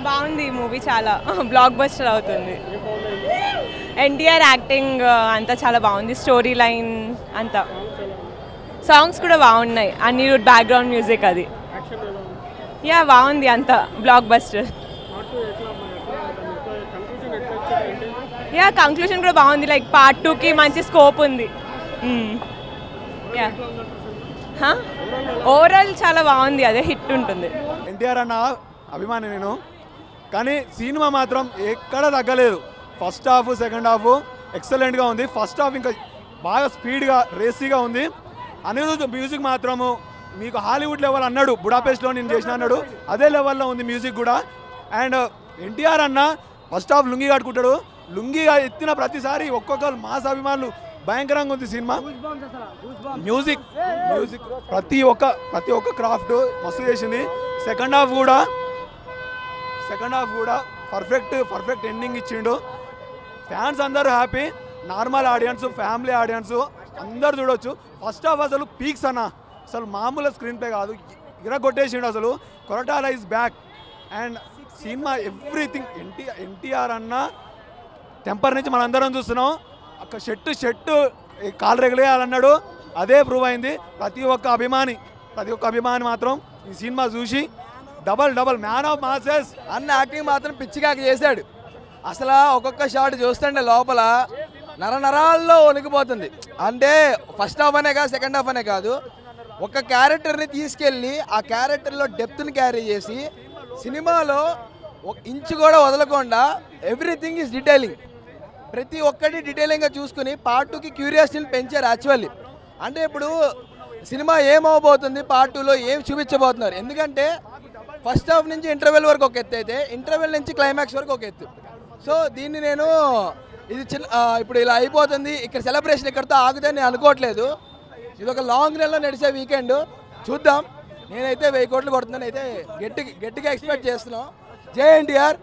బాగుంది ఈ మూవీ చాలా బ్లాక్ బస్టర్ అవుతుంది. ఎన్టీఆర్ యాక్టింగ్ అంతా చాలా బాగుంది. స్టోరీ లైన్ అంతా, సాంగ్స్ కూడా బాగున్నాయి. అనిరుద్ బ్యాక్గ్రౌండ్ మ్యూజిక్ అది యా బాగుంది అంతా బ్లాక్ బస్టర్. యా కంక్లూజన్ కూడా బాగుంది. లైక్ పార్ట్ 2కి మంచి స్కోప్ ఉంది. యా ఓవరాల్ చాలా బాగుంది. అదే హిట్ ఉంటుంది. ఎన్టీఆర్ అన్న అభిమాని నేను, కానీ సినిమా మాత్రం ఎక్కడ తగ్గలేదు. ఫస్ట్ హాఫ్ సెకండ్ హాఫ్ ఎక్సలెంట్గా ఉంది. ఫస్ట్ హాఫ్ ఇంకా బాగా స్పీడ్గా రేసీగా ఉంది. అనిరుద్ మ్యూజిక్ మాత్రము మీకు హాలీవుడ్ లెవెల్ అన్నాడు, బుడాపెస్ట్లో నేను చేసిన అన్నాడు, అదే లెవెల్లో ఉంది మ్యూజిక్ కూడా. అండ్ ఎన్టీఆర్ అన్న ఫస్ట్ హాఫ్ లుంగి కట్టుకుంటాడు, లుంగిగా ఎత్తిన ప్రతిసారి ఒక్కొక్కరు మాస్ అభిమానులు భయంకరంగా ఉంది సినిమా. మ్యూజిక్ ప్రతి ఒక్క క్రాఫ్ట్ మస్తు చేసింది. సెకండ్ హాఫ్ కూడా పర్ఫెక్ట్ ఎండింగ్ ఇచ్చిండు. ఫ్యాన్స్ అందరూ happy. Normal audience, family audience అందరు చూడొచ్చు. ఫస్ట్ హాఫ్ అసలు పీక్స్ అన్న, అసలు మామూలు స్క్రీన్ ప్లే కాదు, ఇరగొట్టేసిండు అసలు. Koratala is back and cinema everything. NTR అన్న టెంపర్ నుంచి మనందరం చూస్తున్నాం. అక్కడ షెట్టు కాలు రెగలేయాలన్నాడు, అదే ప్రూవ్ అయింది. ప్రతి ఒక్క అభిమాని మాత్రం ఈ సినిమా చూసి డబల్ మ్యాన్ ఆఫ్ మాసెస్ అన్న యాక్టింగ్ మాత్రం పిచ్చిగా చేశాడు. అసలు ఒక్కొక్క షాట్ చూస్తుంటే లోపల నరాల్లో వణికిపోతుంది. అంటే ఫస్ట్ హాఫ్ అనే కాదు, సెకండ్ హాఫ్ అనే కాదు, ఒక క్యారెక్టర్ని తీసుకెళ్ళి ఆ క్యారెక్టర్లో డెప్త్ని క్యారీ చేసి సినిమాలో ఒక ఇంచు కూడా వదలకుండా ఎవ్రీథింగ్ ఈజ్ డీటెయిలింగ్, ప్రతి ఒక్కటి డీటెయిలింగ్గా చూసుకుని పార్ట్ 2కి క్యూరియాసిటీని పెంచారు యాక్చువల్లీ. అంటే ఇప్పుడు సినిమా ఏమవబోతుంది, పార్ట్ 2లో ఏం చూపించబోతున్నారు. ఎందుకంటే ఫస్ట్ హాఫ్ నుంచి ఇంటర్వెల్ వరకు ఒక ఎత్తు అయితే, ఇంటర్వెల్ నుంచి క్లైమాక్స్ వరకు ఒక ఎత్తు. సో దీన్ని నేను ఇప్పుడు ఇలా అయిపోతుంది, ఇక్కడ సెలబ్రేషన్ ఇక్కడితో ఆగుదని నేను అనుకోవట్లేదు. ఇది ఒక లాంగ్ రన్లో నడిచే వీకెండ్, చూద్దాం. నేనైతే 1000 కోట్లు కొడుతున్నాను అయితే గట్టిగా ఎక్స్పెక్ట్ చేస్తున్నాం. జై ఎన్టీఆర్.